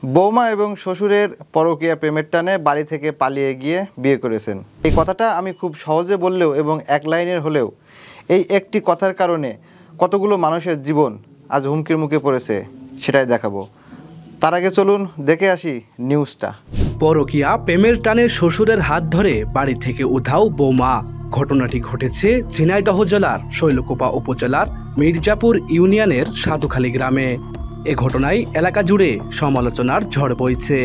বৌমা এবং শ্বশুরের পরকীয়া প্রেমের টানে বাড়ি থেকে পালিয়ে গিয়ে বিয়ে করেছেন। এই কথাটা আমি খুব সহজে বললেও এবং এক লাইনের হলেও এই একটি কথার কারণে কতগুলো মানুষের জীবন আজ হুমকির মুখে পড়েছে সেটাই দেখাবো। তার আগে চলুন দেখে আসি নিউজটা। পরকীয়া প্রেমের টানে শ্বশুরের হাত ধরে বাড়ি থেকে উধাও বৌমা। ঘটনাটি ঘটেছে ঝিনাইদহ জেলার শৈলকুপা উপজেলার মির্জাপুর ইউনিয়নের সাধুখালী গ্রামে। এ ঘটনায় এলাকা জুড়ে সমালোচনার ঝড় বইছে।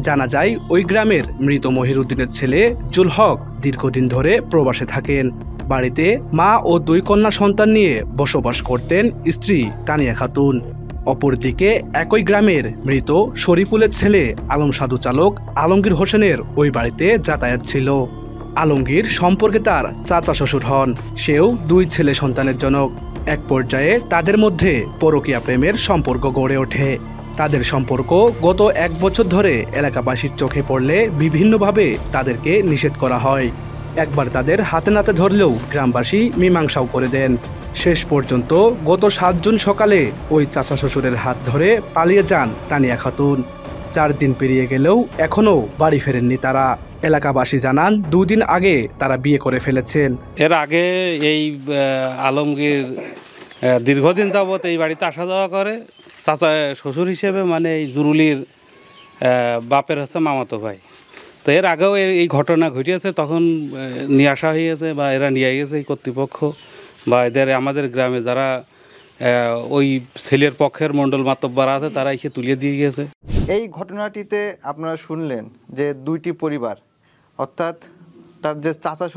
জানা যায় ওই গ্রামের মৃত মহিরুদ্দিনের ছেলে জুল হক দীর্ঘদিন ধরে প্রবাসে থাকেন। বাড়িতে মা ও 2 কন্যা সন্তান নিয়ে বসবাস করতেন স্ত্রী তানিয়া খাতুন। অপরদিকে একই গ্রামের মৃত শরীফুলের ছেলে আলম সাধু চালক আলমগীর হোসেনের ওই বাড়িতে যাতায়াত ছিল। আলমগীর সম্পর্কে তার চাচা শ্বশুর হন। সেও 2 ছেলে সন্তানের জনক। এক পর্যায়ে তাদের মধ্যে পরকীয়া প্রেমের সম্পর্ক গড়ে ওঠে। তাদের সম্পর্ক গত 1 বছর ধরে এলাকাবাসীর চোখে পড়লে বিভিন্নভাবে তাদেরকে নিষেধ করা হয়। একবার তাদের হাতে নাতে ধরলেও গ্রামবাসী মীমাংসাও করে দেন। শেষ পর্যন্ত গত 7 জুন সকালে ওই চাচা শ্বশুরের হাত ধরে পালিয়ে যান তানিয়া খাতুন। 4 দিন পেরিয়ে গেলেও এখনও বাড়ি ফেরেননি তারা। এলাকাবাসী জানান 2 দিন আগে তারা বিয়ে করে ফেলেছেন। এর আগে এই আলমগীর দীর্ঘদিন যাবৎ এই বাড়িতে আসা যাওয়া করে। চাচা শ্বশুর হিসেবে মানে এই জুরুলির বাপের হচ্ছে মামাতো ভাই। তো এর আগেও এই ঘটনা ঘটিয়েছে, তখন নিয়ে আসা হয়েছে বা এরা নিয়ে গেছে এই কর্তৃপক্ষ বা এদের আমাদের গ্রামে যারা ওই ছেলের পক্ষের মণ্ডল মাতব্বর আছে তারা এসে তুলে দিয়ে গেছে। এই ঘটনাটিতে আপনারা শুনলেন যে 2টি পরিবার, অর্থাৎ তার যে চাচা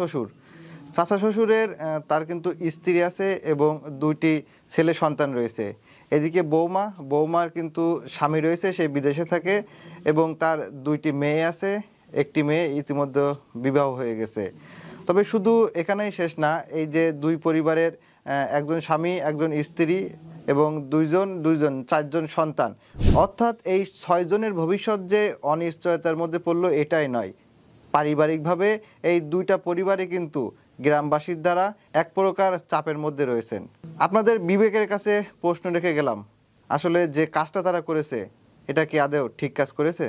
শ্বশুরের তার কিন্তু স্ত্রী আছে এবং 2টি ছেলে সন্তান রয়েছে। এদিকে বৌমার কিন্তু স্বামী রয়েছে, সে বিদেশে থাকে এবং তার 2টি মেয়ে আছে। একটি মেয়ে ইতিমধ্যে বিবাহ হয়ে গেছে। তবে শুধু এখানেই শেষ না, এই যে 2 পরিবারের একজন স্বামী একজন স্ত্রী এবং 4 জন সন্তান, অর্থাৎ এই 6 জনের ভবিষ্যৎ যে অনিশ্চয়তার মধ্যে পড়লো এটাই নয়, পারিবারিকভাবে এই 2টা পরিবারে কিন্তু গ্রামবাসীর দ্বারা এক প্রকার চাপের মধ্যে রয়েছেন। আপনাদের বিবেকের কাছে প্রশ্ন রেখে গেলাম, আসলে যে কাজটা তারা করেছে এটা কি আদৌ ঠিক কাজ করেছে?